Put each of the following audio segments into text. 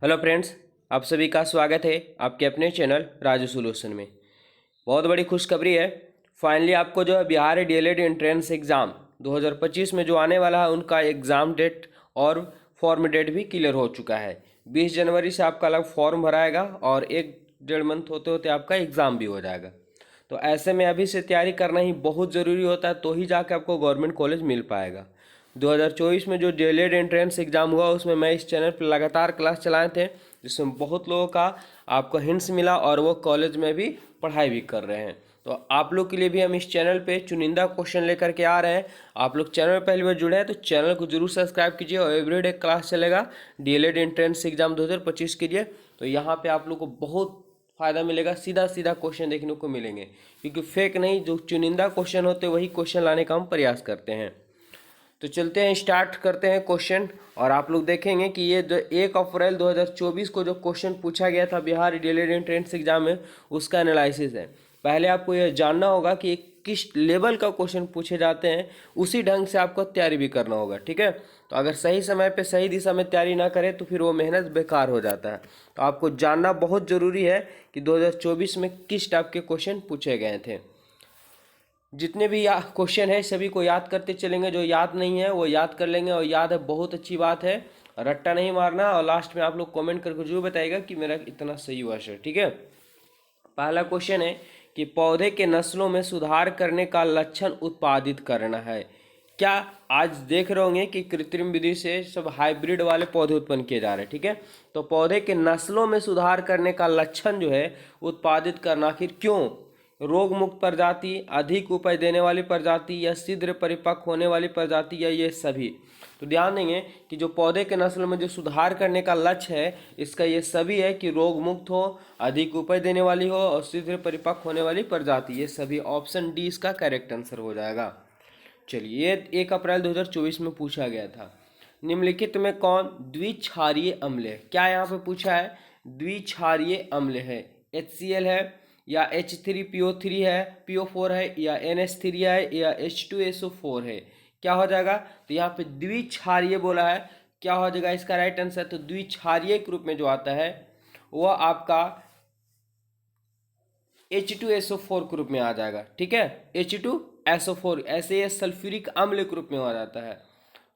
Hello friends, आप सभी का स्वागत है आपके अपने चैनल राजू सोल्यूशन में। बहुत बड़ी खुशखबरी है। फाइनली आपको जो है बिहार डीएलएड एंट्रेंस एग्ज़ाम 2025 में जो आने वाला है उनका एग्ज़ाम डेट और फॉर्म डेट भी क्लियर हो चुका है। 20 जनवरी से आपका अलग फॉर्म भराएगा और 1-1.5 मंथ होते होते आपका एग्ज़ाम भी हो जाएगा। तो ऐसे में अभी से तैयारी करना ही बहुत ज़रूरी होता है, तो ही जाके आपको गवर्नमेंट कॉलेज मिल पाएगा। 2024 में जो डीएलएड एंट्रेंस एग्ज़ाम हुआ उसमें मैं इस चैनल पर लगातार क्लास चलाए थे, जिसमें बहुत लोगों का आपको हिंट्स मिला और वो कॉलेज में भी पढ़ाई भी कर रहे हैं। तो आप लोग के लिए भी हम इस चैनल पे चुनिंदा क्वेश्चन लेकर के आ रहे हैं। आप लोग चैनल में पहली बार जुड़े हैं तो चैनल को जरूर सब्सक्राइब कीजिए और एवरीडे क्लास चलेगा डीएलएड एंट्रेंस एग्ज़ाम 2025 के लिए। तो यहाँ पे आप लोग को बहुत फ़ायदा मिलेगा, सीधा सीधा क्वेश्चन देखने को मिलेंगे, क्योंकि फेक नहीं, जो चुनिंदा क्वेश्चन होते हैं वही क्वेश्चन लाने का हम प्रयास करते हैं। तो चलते हैं, स्टार्ट करते हैं क्वेश्चन। और आप लोग देखेंगे कि ये जो 1 अप्रैल 2024 को जो क्वेश्चन पूछा गया था बिहार डीएलएड एंट्रेंस एग्जाम में, उसका एनालिसिस है। पहले आपको यह जानना होगा कि किस लेवल का क्वेश्चन पूछे जाते हैं, उसी ढंग से आपको तैयारी भी करना होगा, ठीक है। तो अगर सही समय पे सही दिशा में तैयारी ना करें तो फिर वो मेहनत बेकार हो जाता है। तो आपको जानना बहुत ज़रूरी है कि 2024 में किस टाइप के क्वेश्चन पूछे गए थे। जितने भी क्वेश्चन है सभी को याद करते चलेंगे, जो याद नहीं है वो याद कर लेंगे, और याद है बहुत अच्छी बात है। रट्टा नहीं मारना, और लास्ट में आप लोग कमेंट करके जरूर बताइएगा कि मेरा इतना सही हुआ सर, ठीक है। पहला क्वेश्चन है कि पौधे के नस्लों में सुधार करने का लक्षण उत्पादित करना है। क्या आज देख रहे होंगे कि कृत्रिम विधि से सब हाइब्रिड वाले पौधे उत्पन्न किए जा रहे हैं, ठीक है। तो पौधे के नस्लों में सुधार करने का लक्षण जो है उत्पादित करना, आखिर क्यों? रोग मुक्त प्रजाति, अधिक उपज देने वाली प्रजाति, या शीघ्र परिपक्व होने वाली प्रजाति, या ये सभी। तो ध्यान देंगे कि जो पौधे के नस्ल में जो सुधार करने का लक्ष्य है, इसका ये सभी है कि रोग मुक्त हो, अधिक उपज देने वाली हो और शीघ्र परिपक्व होने वाली प्रजाति। ये सभी ऑप्शन डी इसका करेक्ट आंसर हो जाएगा। चलिए, ये 1 अप्रैल 2024 में पूछा गया था। निम्नलिखित में कौन द्विक्षारीय अम्ल है? क्या यहाँ पे पूछा है? द्विक्षारीय अम्ल है। HCl है, या H3PO3 है, PO4 है, या NH3 है, या H2SO4 है। क्या हो जाएगा? तो यहाँ पे द्विक्षारीय बोला है। क्या हो जाएगा इसका राइट आंसर? तो द्विक्षारीय के रूप में जो आता है वह आपका H2SO4 के रूप में आ जाएगा, ठीक है। H2SO4 ऐसे ये सल्फ्यूरिक अम्ल के रूप में आ जाता है,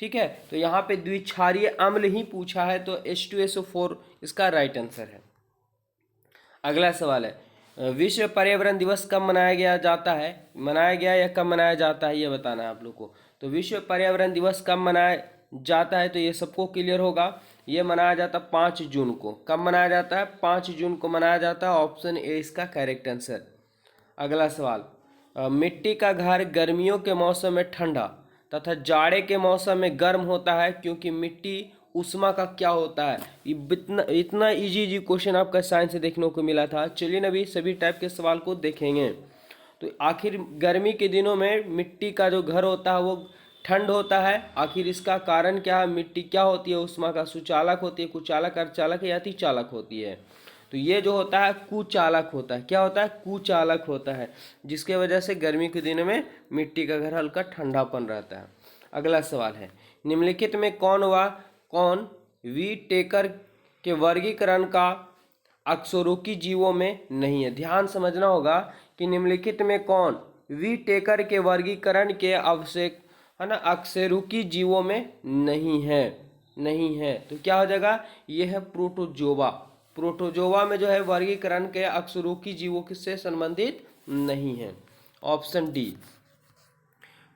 ठीक है। तो यहाँ पे द्विक्षारीय अम्ल ही पूछा है, तो H2SO4 इसका राइट आंसर है। अगला सवाल है, विश्व पर्यावरण दिवस कब मनाया गया या कब मनाया जाता है, ये बताना है आप लोग को। तो विश्व पर्यावरण दिवस कब मनाया जाता है, तो ये सबको क्लियर होगा। ये मनाया जाता है 5 जून को। कब मनाया जाता है? 5 जून को मनाया जाता है। ऑप्शन ए इसका करेक्ट आंसर। अगला सवाल, मिट्टी का घर गर्मियों के मौसम में ठंडा तथा जाड़े के मौसम में गर्म होता है, क्योंकि मिट्टी ऊष्मा का क्या होता है? ये इतना इजी क्वेश्चन आपका साइंस से देखने को मिला था। चलिए ना, अभी सभी टाइप के सवाल को देखेंगे। तो आखिर गर्मी के दिनों में मिट्टी का जो घर होता है वो ठंड होता है, आखिर इसका कारण क्या है? मिट्टी क्या होती है? ऊष्मा का सुचालक होती है, कुचालक, अर्धचालक या अतिचालक होती है। तो ये जो होता है कुचालक होता है। क्या होता है? कुचालक होता है, जिसके वजह से गर्मी के दिनों में मिट्टी का घर हल्का ठंडापन रहता है। अगला सवाल है, निम्नलिखित में कौन वी टेकर के वर्गीकरण का अकशेरुकी जीवों में नहीं है? ध्यान समझना होगा कि निम्नलिखित में कौन वी टेकर के वर्गीकरण के आवश्यक है ना अकशेरुकी जीवों में नहीं है। तो क्या हो जाएगा? यह है प्रोटोजोआ। प्रोटोजोआ में जो है वर्गीकरण के अकशेरुकी जीवों से संबंधित नहीं है। Option D.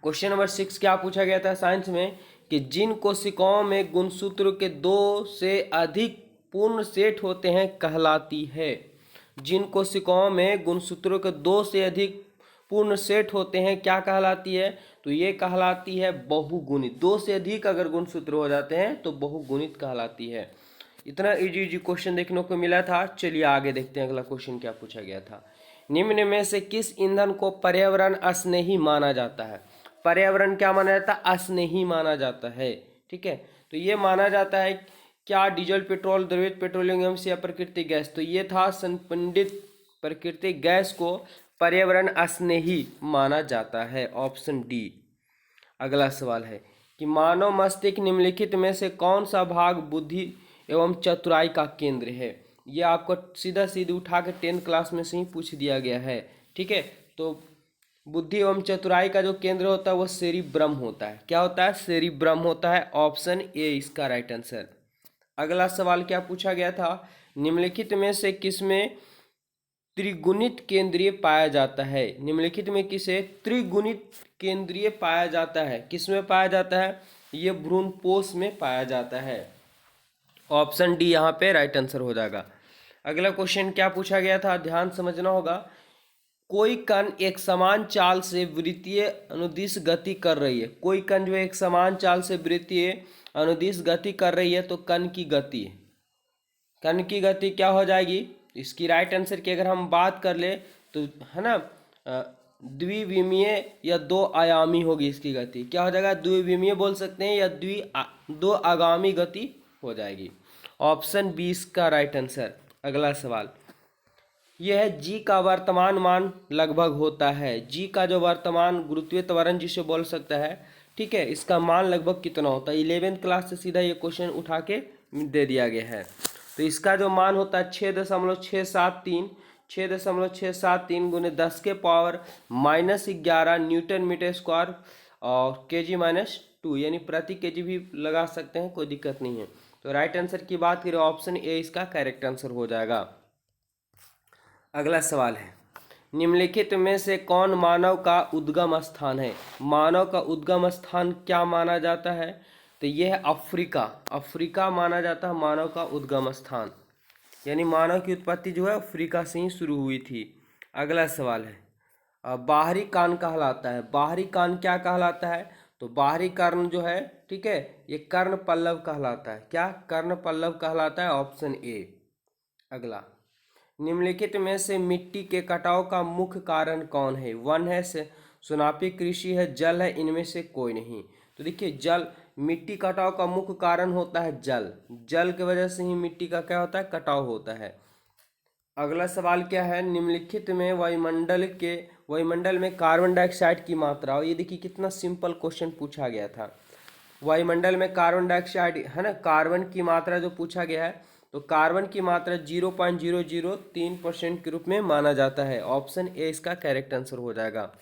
क्वेश्चन नंबर 6 क्या पूछा गया था साइंस में कि जिन कोशिकाओं में गुणसूत्र के 2 से अधिक पूर्ण सेट होते हैं कहलाती है। जिन कोशिकाओं में गुणसूत्रों के 2 से अधिक पूर्ण सेट होते हैं क्या कहलाती है? तो ये कहलाती है बहुगुणित। 2 से अधिक अगर गुणसूत्र हो जाते हैं तो बहुगुणित कहलाती है। इतना इजी क्वेश्चन देखने को मिला था। चलिए आगे देखते हैं अगला क्वेश्चन क्या पूछा गया था। निम्न में से किस ईंधन को पर्यावरण स्नेही माना जाता है? पर्यावरण क्या माना जाता है? स्नेही माना जाता है, ठीक है। तो ये माना जाता है क्या? डीजल, पेट्रोल, द्रवित पेट्रोलियम गैस या प्राकृतिक गैस? तो ये था संपीड़ित प्राकृतिक गैस को पर्यावरण स्नेही माना जाता है। Option D. अगला सवाल है कि मानव मस्तिष्क निम्नलिखित में से कौन सा भाग बुद्धि एवं चतुराई का केंद्र है। ये आपको सीधा सीधे उठा के 10th क्लास में से ही पूछ दिया गया है। ठीक है, तो बुद्धि एवं चतुराई का जो केंद्र होता है वो सेरिब्रम होता है। क्या होता है? सेरिब्रम होता है। ऑप्शन ए इसका राइट आंसर। अगला सवाल क्या पूछा गया था? निम्नलिखित में से किसमें त्रिगुणित केंद्रीय पाया जाता है? निम्नलिखित में किसे त्रिगुणित केंद्रीय पाया जाता है? किसमें पाया जाता है? ये भ्रूणपोष में पाया जाता है। ऑप्शन डी यहाँ पे राइट आंसर हो जाएगा। अगला क्वेश्चन क्या पूछा गया था, ध्यान समझना होगा। कोई कण एक समान चाल से वृत्तीय अनुदिश गति कर रही है। कोई कण जो एक समान चाल से वृत्तीय अनुदिश गति कर रही है, तो कण की गति क्या हो जाएगी? इसकी राइट आंसर की अगर हम बात कर ले तो है ना, द्विविमीय या दो आयामी होगी इसकी गति। क्या हो जाएगा? द्विविमीय बोल सकते हैं या दो आगामी गति हो जाएगी। ऑप्शन 20 का राइट आंसर। अगला सवाल यह है, जी का वर्तमान मान लगभग होता है। जी का जो वर्तमान गुरुत्वीय त्वरण जिसे बोल सकता है, ठीक है, इसका मान लगभग कितना होता है? 11th क्लास से सीधा ये क्वेश्चन उठा के दे दिया गया है। तो इसका जो मान होता है 6.673 गुने 10 के पावर -11 न्यूटन मीटर स्क्वायर और kg-2, यानी प्रति केजी भी लगा सकते हैं, कोई दिक्कत नहीं है। तो राइट आंसर की बात करें, ऑप्शन ए इसका करेक्ट आंसर हो जाएगा। अगला सवाल है, निम्नलिखित में से कौन मानव का उद्गम स्थान है? मानव का उद्गम स्थान क्या माना जाता है? तो यह है अफ्रीका माना जाता है मानव का उद्गम स्थान, यानी मानव की उत्पत्ति जो है अफ्रीका से ही शुरू हुई थी। अगला सवाल है, बाहरी कान कहलाता है। बाहरी कान क्या कहलाता है? तो बाहरी कर्ण जो है, ठीक है, ये कर्ण पल्लव कहलाता है। क्या? कर्ण पल्लव कहलाता है। Option A. अगला, निम्नलिखित में से मिट्टी के कटाव का मुख्य कारण कौन है? वन है, सुनापी कृषि है, जल है, इनमें से कोई नहीं। तो देखिए, जल, मिट्टी कटाव का मुख्य कारण होता है जल। जल की वजह से ही मिट्टी का क्या होता है? कटाव होता है। अगला सवाल क्या है, निम्नलिखित में वायुमंडल में कार्बन डाइऑक्साइड की मात्रा। और ये देखिए कितना सिंपल क्वेश्चन पूछा गया था। वायुमंडल में कार्बन डाइऑक्साइड है ना, कार्बन की मात्रा जो पूछा गया है, तो कार्बन की मात्रा 0.003% के रूप में माना जाता है। ऑप्शन ए इसका करेक्ट आंसर हो जाएगा।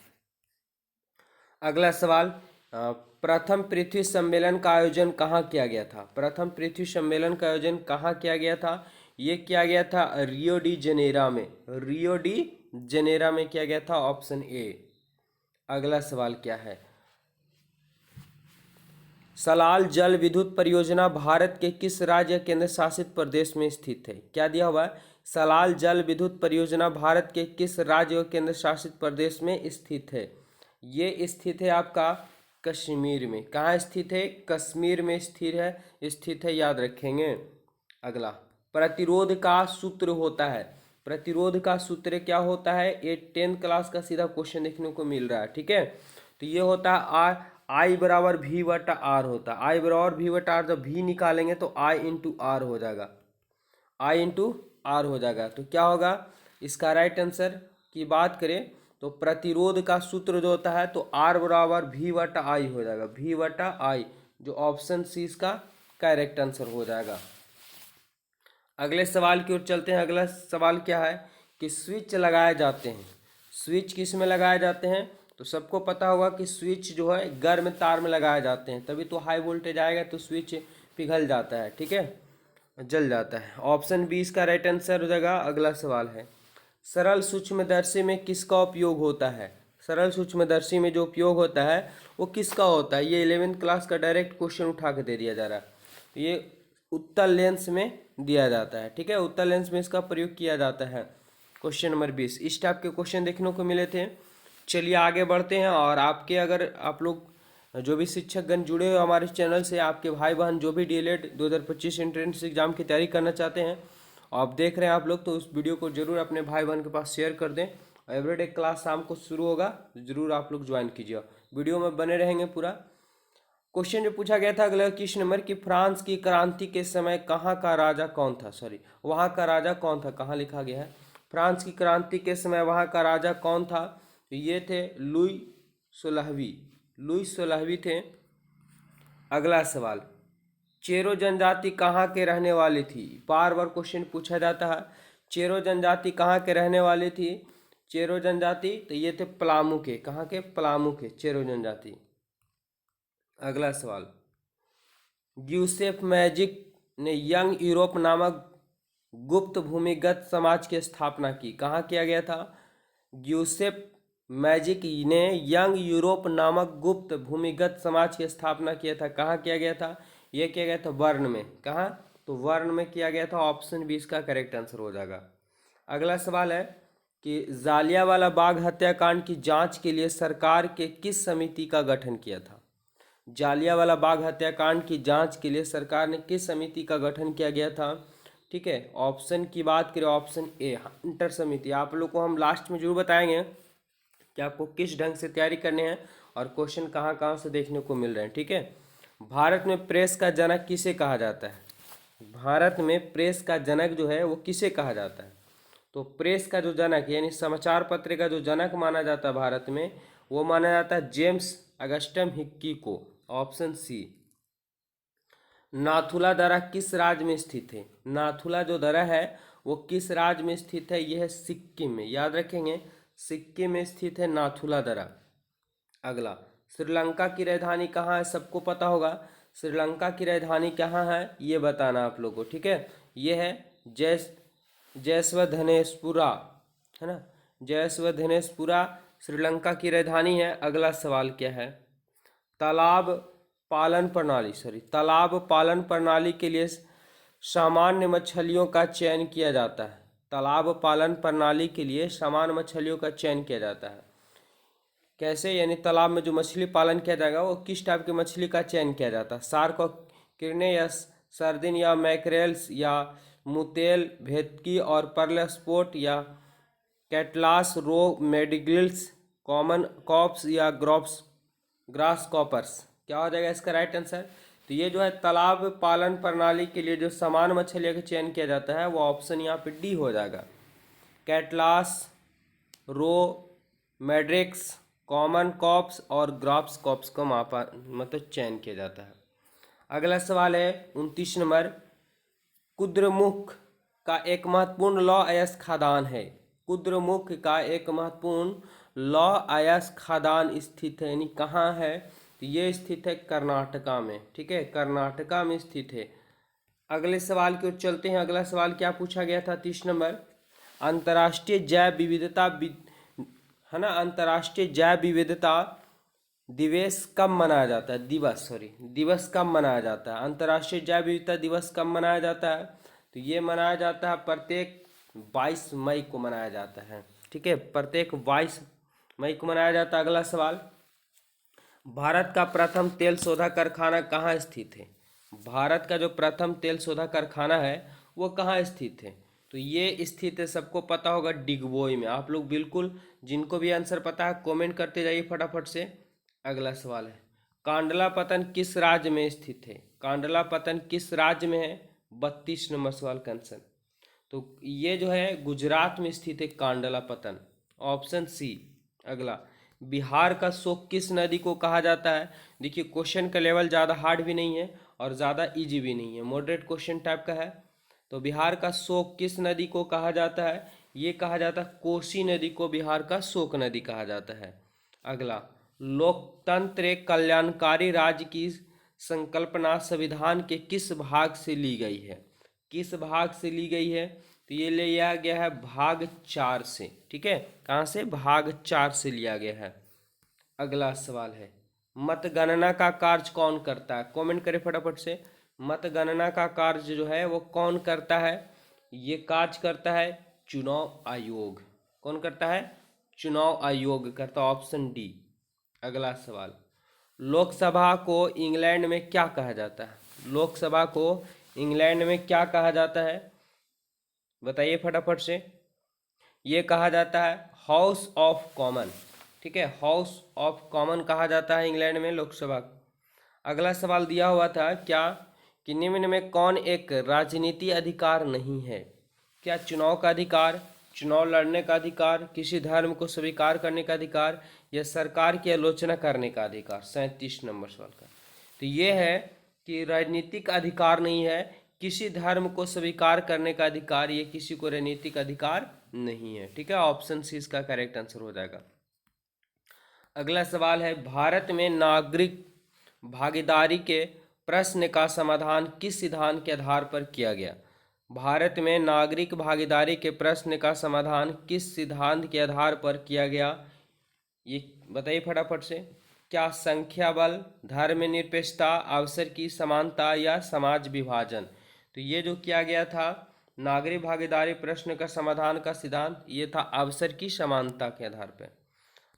अगला सवाल, प्रथम पृथ्वी सम्मेलन का आयोजन कहाँ किया गया था? प्रथम पृथ्वी सम्मेलन का आयोजन कहाँ किया गया था? ये किया गया था रियो डी जनेरा में। रियो डी जनेरा में किया गया था। Option A. अगला सवाल क्या है, सलाल जल विद्युत परियोजना भारत के किस राज्य केंद्र शासित प्रदेश में स्थित है? क्या दिया हुआ है? सलाल जल विद्युत परियोजना भारत के किस राज्य और केंद्र शासित प्रदेश में स्थित है? ये स्थित है आपका कश्मीर में। कहाँ स्थित है? कश्मीर में स्थित है, याद रखेंगे। अगला, प्रतिरोध का सूत्र होता है। प्रतिरोध का सूत्र क्या होता है? ये 10th क्लास का सीधा क्वेश्चन देखने को मिल रहा है। ठीक है, तो ये होता है I बराबर V/R होता है। I बराबर V/R, जब V निकालेंगे तो I/R हो जाएगा। I/R हो जाएगा। तो क्या होगा इसका राइट आंसर की बात करें तो प्रतिरोध का सूत्र जो होता है तो R बराबर V/I हो जाएगा। V/I, जो ऑप्शन सी इसका करेक्ट आंसर हो जाएगा। अगले सवाल की ओर चलते हैं। अगला सवाल क्या है कि स्विच लगाए जाते हैं। स्विच किस में लगाए जाते हैं? तो सबको पता होगा कि स्विच जो है गर्म तार में लगाए जाते हैं, तभी तो हाई वोल्टेज आएगा तो स्विच पिघल जाता है, ठीक है, जल जाता है। ऑप्शन बी इसका राइट आंसर हो जाएगा। अगला सवाल है, सरल सूक्ष्मदर्शी में किसका उपयोग होता है? सरल सूक्ष्मदर्शी में जो उपयोग होता है वो किसका होता है? ये 11th क्लास का डायरेक्ट क्वेश्चन उठा के दे दिया जा रहा है। ये उत्तल लेंस में दिया जाता है, ठीक है, उत्तल लेंस में इसका प्रयोग किया जाता है। क्वेश्चन नंबर 20 इस टाइप के क्वेश्चन देखने को मिले थे। चलिए आगे बढ़ते हैं। और आपके अगर आप लोग जो भी शिक्षकगण जुड़े हो हमारे चैनल से, आपके भाई बहन जो भी DLED 2025 एंट्रेंस एग्जाम की तैयारी करना चाहते हैं, आप देख रहे हैं आप लोग, तो उस वीडियो को जरूर अपने भाई बहन के पास शेयर कर दें। एवरीडे क्लास शाम को शुरू होगा, जरूर आप लोग ज्वाइन कीजिए, वीडियो में बने रहेंगे पूरा। क्वेश्चन जो पूछा गया था अगला 21 नंबर की, फ्रांस की क्रांति के समय कहाँ का राजा कौन था? वहाँ का राजा कौन था? कहाँ लिखा गया है? फ्रांस की क्रांति के समय वहाँ का राजा कौन था? ये थे लुई 16वीं थे। अगला सवाल, चेरो जनजाति कहाँ के रहने वाली थी? बार बार क्वेश्चन पूछा जाता है। चेरो जनजाति कहाँ के रहने वाली थी? चेरो जनजाति तो ये थे पलामू के। कहाँ के? पलामू के चेरो जनजाति। अगला सवाल, यूसेफ मैजिक ने यंग यूरोप नामक गुप्त भूमिगत समाज की स्थापना की। कहाँ किया गया था? यूसेफ मैजिक ने यंग यूरोप नामक गुप्त भूमिगत समाज की स्थापना किया था। कहाँ किया गया था? यह किया गया था वर्ण में। कहाँ? तो वर्ण में किया गया था। ऑप्शन 20 का करेक्ट आंसर हो जाएगा। अगला सवाल है कि जालियांवाला बाग हत्याकांड की जांच के लिए सरकार के किस समिति का गठन किया था? जालियांवाला बाग हत्याकांड की जांच के लिए सरकार ने किस समिति का गठन किया गया था? ठीक है, ऑप्शन की बात करें, ऑप्शन ए हंटर समिति। आप लोग को हम लास्ट में जरूर बताएंगे कि आपको किस ढंग से तैयारी करने हैं और क्वेश्चन कहाँ कहाँ से देखने को मिल रहे हैं। ठीक है, भारत में प्रेस का जनक किसे कहा जाता है? भारत में प्रेस का जनक जो है वो किसे कहा जाता है? तो प्रेस का जो जनक यानी समाचार पत्र का जो जनक माना जाता है भारत में, वो माना जाता है जेम्स अगस्टस हिक्की को। Option C. नाथुला दर्रा किस राज्य में स्थित है? नाथुला जो दर्रा है वो किस राज्य में स्थित है? यह है सिक्किम में। याद रखेंगे, सिक्किम में स्थित है नाथुला दर्रा। अगला, श्रीलंका की राजधानी कहाँ है? सबको पता होगा श्रीलंका की राजधानी कहाँ है, ये बताना आप लोगों को। ठीक है, ये है जयस्वधनेशपुरा, है ना, जयस्वधनेशपुरा श्रीलंका की राजधानी है। अगला सवाल क्या है? तालाब पालन प्रणाली के लिए सामान्य मछलियों का चयन किया जाता है। तालाब पालन प्रणाली के लिए सामान्य मछलियों का चयन किया जाता है। कैसे? यानी तालाब में जो मछली पालन किया जाएगा वो किस टाइप की मछली का चयन किया जाता है? शार्क और किरने या सर्दिन या मैकरेल्स या मुतेल भेटकी और पर्ल स्पोर्ट या कैटलास रो मेडिगिल्स कॉमन कॉप्स या ग्रास कॉपर्स। क्या हो जाएगा इसका राइट आंसर? तो ये जो है तालाब पालन प्रणाली के लिए जो समान मछलियों का चयन किया जाता है वो ऑप्शन यहाँ पे डी हो जाएगा। कैटलास, रो, मैड्रिक्स, कॉमन कॉप्स और ग्राफ्स कॉप्स को मतलब चयन किया जाता है। अगला सवाल है 29 नंबर, कुद्रेमुख का एक महत्वपूर्ण लौह अयस्क खादान है। कुद्रेमुख का एक महत्वपूर्ण लौह अयस्क खादान स्थित है, यानी कहाँ है? तो ये स्थित है कर्नाटका में। ठीक है, कर्नाटका में स्थित है। अगले सवाल की ओर चलते हैं। अगला सवाल क्या पूछा गया था? 30 नंबर, अंतर्राष्ट्रीय जैव विविधता है ना, अंतर्राष्ट्रीय जैव विविधता दिवस कब मनाया जाता है? दिवस कब मनाया जाता है? अंतर्राष्ट्रीय जैव विविधता दिवस कब मनाया जाता है? तो ये मनाया जाता है प्रत्येक 22 मई को मनाया जाता है। ठीक है, प्रत्येक 22 मई को मनाया जाता है। अगला सवाल, भारत का प्रथम तेल शोधक कारखाना कहाँ स्थित है? भारत का जो प्रथम तेल शोधक कारखाना है वो कहाँ स्थित है? तो ये स्थित है, सबको पता होगा, डिगबोई में। आप लोग बिल्कुल जिनको भी आंसर पता है कमेंट करते जाइए फटाफट से। अगला सवाल है, कांडला पतन किस राज्य में स्थित है? कांडला पतन किस राज्य में है? 32 नंबर सवाल का आंसर। तो ये जो है गुजरात में स्थित है कांडला पतन। Option C. अगला, बिहार का शोक किस नदी को कहा जाता है? देखिए क्वेश्चन का लेवल ज़्यादा हार्ड भी नहीं है और ज़्यादा इजी भी नहीं है, मॉडरेट क्वेश्चन टाइप का है। तो बिहार का शोक किस नदी को कहा जाता है? ये कहा जाता है कोसी नदी को बिहार का शोक नदी कहा जाता है। अगला, लोकतंत्र एक कल्याणकारी राज्य की संकल्पना संविधान के किस भाग से ली गई है? किस भाग से ली गई है? तो ये लिया गया है भाग 4 से। ठीक है, कहाँ से? भाग 4 से लिया गया है। अगला सवाल है, मतगणना का कार्य कौन करता है? कमेंट करें फटाफट से। मतगणना का कार्य जो है वो कौन करता है? ये कार्य करता है चुनाव आयोग। कौन करता है? चुनाव आयोग करता है। Option D. अगला सवाल, लोकसभा को इंग्लैंड में क्या कहा जाता है? लोकसभा को इंग्लैंड में क्या कहा जाता है? बताइए फटाफट से। ये कहा जाता है हाउस ऑफ कॉमन। ठीक है, हाउस ऑफ कॉमन कहा जाता है इंग्लैंड में लोकसभा। अगला सवाल दिया हुआ था क्या कि निम्न में कौन एक राजनीति अधिकार नहीं है? क्या चुनाव का अधिकार, चुनाव लड़ने का अधिकार, किसी धर्म को स्वीकार करने का अधिकार या सरकार की आलोचना करने का अधिकार? 37 नंबर सवाल का। तो ये है कि राजनीतिक अधिकार नहीं है, किसी धर्म को स्वीकार करने का अधिकार, ये किसी को राजनीतिक अधिकार नहीं है। ठीक है, ऑप्शन सी इसका करेक्ट आंसर हो जाएगा। अगला सवाल है, भारत में नागरिक भागीदारी के प्रश्न का समाधान किस सिद्धांत के आधार पर किया गया? भारत में नागरिक भागीदारी के प्रश्न का समाधान किस सिद्धांत के आधार पर किया गया? ये बताइए फटाफट से। क्या संख्या बल, धर्मनिरपेक्षता, अवसर की समानता या समाज विभाजन? तो ये जो किया गया था नागरिक भागीदारी प्रश्न का समाधान का सिद्धांत, ये था अवसर की समानता के आधार पर।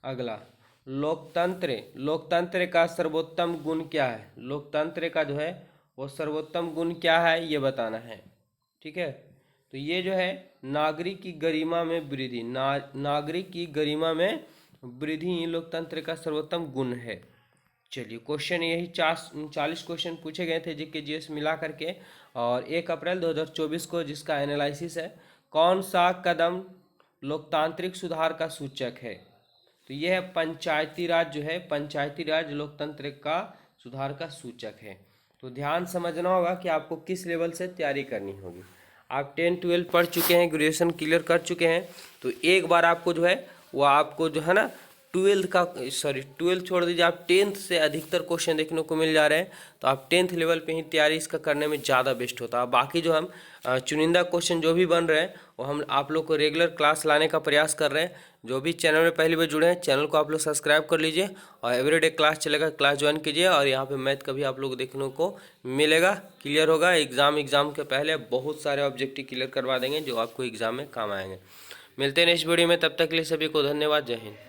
अगला, लोकतंत्र का सर्वोत्तम गुण क्या है? लोकतंत्र का जो है वो सर्वोत्तम गुण क्या है ये बताना है। ठीक है, तो ये जो है नागरिक की गरिमा में वृद्धि, नागरिक की गरिमा में वृद्धि लोकतंत्र का सर्वोत्तम गुण है। चलिए, क्वेश्चन यही 40 क्वेश्चन पूछे गए थे जीके जीएस मिला करके, और 1 अप्रैल 2024 को जिसका एनालिसिस है। कौन सा कदम लोकतांत्रिक सुधार का सूचक है? तो यह है पंचायती राज, जो है पंचायती राज लोकतंत्र का सुधार का सूचक है। तो ध्यान समझना होगा कि आपको किस लेवल से तैयारी करनी होगी। आप 10-12 पढ़ चुके हैं, ग्रेजुएशन क्लियर कर चुके हैं, तो एक बार आपको जो है वो आपको जो है ना 12 छोड़ दीजिए, आप 10th से अधिकतर क्वेश्चन देखने को मिल जा रहे हैं। तो आप 10th लेवल पे ही तैयारी इसका करने में ज़्यादा बेस्ट होता है। बाकी जो हम चुनिंदा क्वेश्चन जो भी बन रहे हैं वो हम आप लोग को रेगुलर क्लास लाने का प्रयास कर रहे हैं। जो भी चैनल में पहली बार जुड़े हैं, चैनल को आप लोग सब्सक्राइब कर लीजिए और एवरीडे क्लास चलेगा, क्लास ज्वाइन कीजिए। और यहाँ पे मैथ का भी आप लोग देखने को मिलेगा, क्लियर होगा। एग्ज़ाम के पहले बहुत सारे ऑब्जेक्टिव क्लियर करवा देंगे जो आपको एग्ज़ाम में काम आएंगे। मिलते हैं नेक्स्ट वीडियो में, तब तक के लिए सभी को धन्यवाद। जय हिंद।